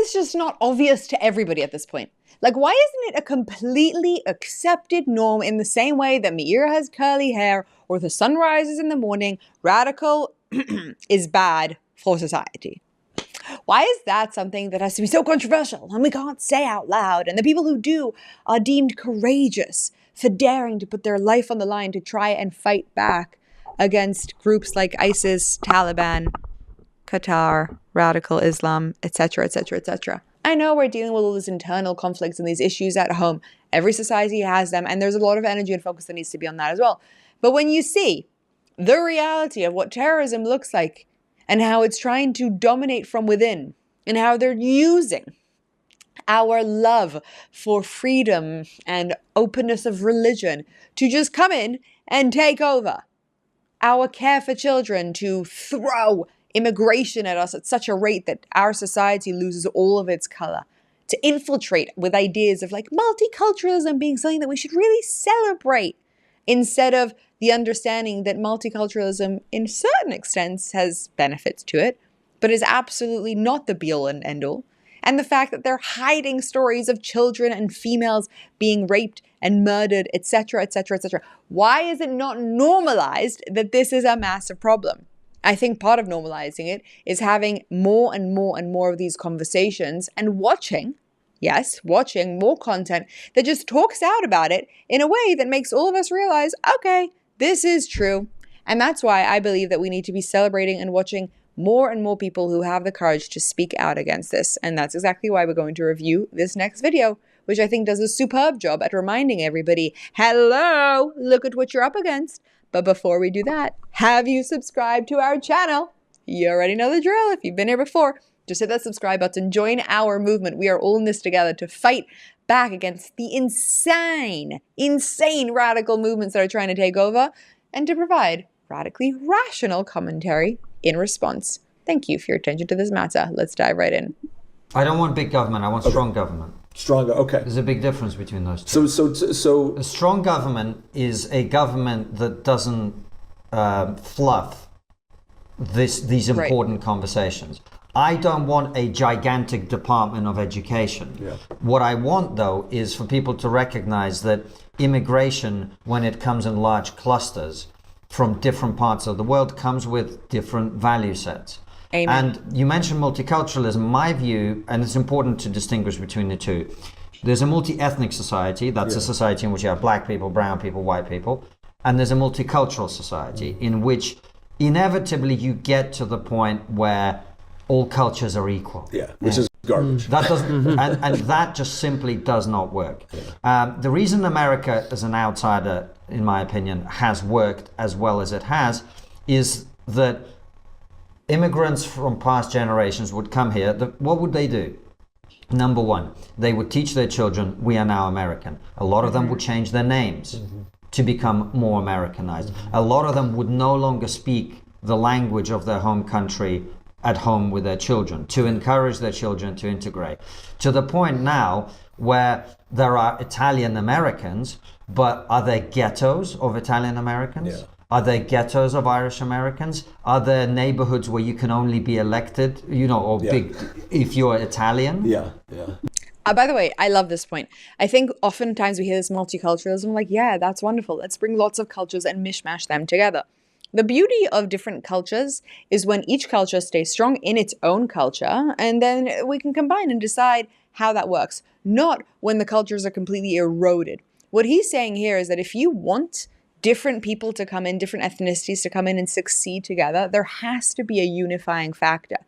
this just not obvious to everybody at this point? Like, why isn't it a completely accepted norm in the same way that Meir has curly hair or the sun rises in the morning? Radical is bad for society. Why is that something that has to be so controversial and we can't say out loud? And the people who do are deemed courageous for daring to put their life on the line to try and fight back against groups like ISIS, Taliban, Qatar, radical Islam, etc., etc., etc. I know we're dealing with all these internal conflicts and these issues at home. Every society has them, and there's a lot of energy and focus that needs to be on that as well. But when you see the reality of what terrorism looks like and how it's trying to dominate from within and how they're using our love for freedom and openness of religion to just come in and take over, our care for children to throw immigration at us at such a rate that our society loses all of its color, to infiltrate with ideas of like multiculturalism being something that we should really celebrate, instead of the understanding that multiculturalism in certain extents has benefits to it, but is absolutely not the be-all and end-all. And the fact that they're hiding stories of children and females being raped and murdered, etc., etc., etc. Why is it not normalized that this is a massive problem? I think part of normalizing it is having more and more and more of these conversations and watching more content that just talks out about it in a way that makes all of us realize, okay, this is true. And that's why I believe that we need to be celebrating and watching more and more people who have the courage to speak out against this. And that's exactly why we're going to review this next video, which I think does a superb job at reminding everybody, hello, look at what you're up against. But before we do that, have you subscribed to our channel? You already know the drill. If you've been here before, just hit that subscribe button. Join our movement. We are all in this together to fight back against the insane radical movements that are trying to take over and to provide radically rational commentary in response. Thank you for your attention to this matter. Let's dive right in. I don't want big government. I want strong government. Stronger, okay. There's a big difference between those two. So a strong government is a government that doesn't fluff these important conversations. I don't want a gigantic Department of Education. Yeah. What I want, though, is for people to recognize that immigration, when it comes in large clusters from different parts of the world, comes with different value sets. Amen. And you mentioned multiculturalism. My view, and it's important to distinguish between the two, there's a multi-ethnic society. That's a society in which you have black people, brown people, white people. And there's a multicultural society in which inevitably you get to the point where all cultures are equal. Yeah, which is garbage. That doesn't, and that just simply does not work. Yeah. The reason America, as an outsider, in my opinion, has worked as well as it has, is that immigrants from past generations would come here. What would they do? Number one, they would teach their children, we are now American. A lot of them would change their names to become more Americanized. A lot of them would no longer speak the language of their home country at home with their children, to encourage their children to integrate. To the point now where there are Italian Americans, but are there ghettos of Italian Americans? Yeah. Are there ghettos of Irish Americans? Are there neighborhoods where you can only be elected, or big if you're Italian? Yeah. By the way, I love this point. I think oftentimes we hear this multiculturalism like, yeah, that's wonderful. Let's bring lots of cultures and mishmash them together. The beauty of different cultures is when each culture stays strong in its own culture, and then we can combine and decide how that works, not when the cultures are completely eroded. What he's saying here is that if you want different people to come in, different ethnicities to come in and succeed together, there has to be a unifying factor.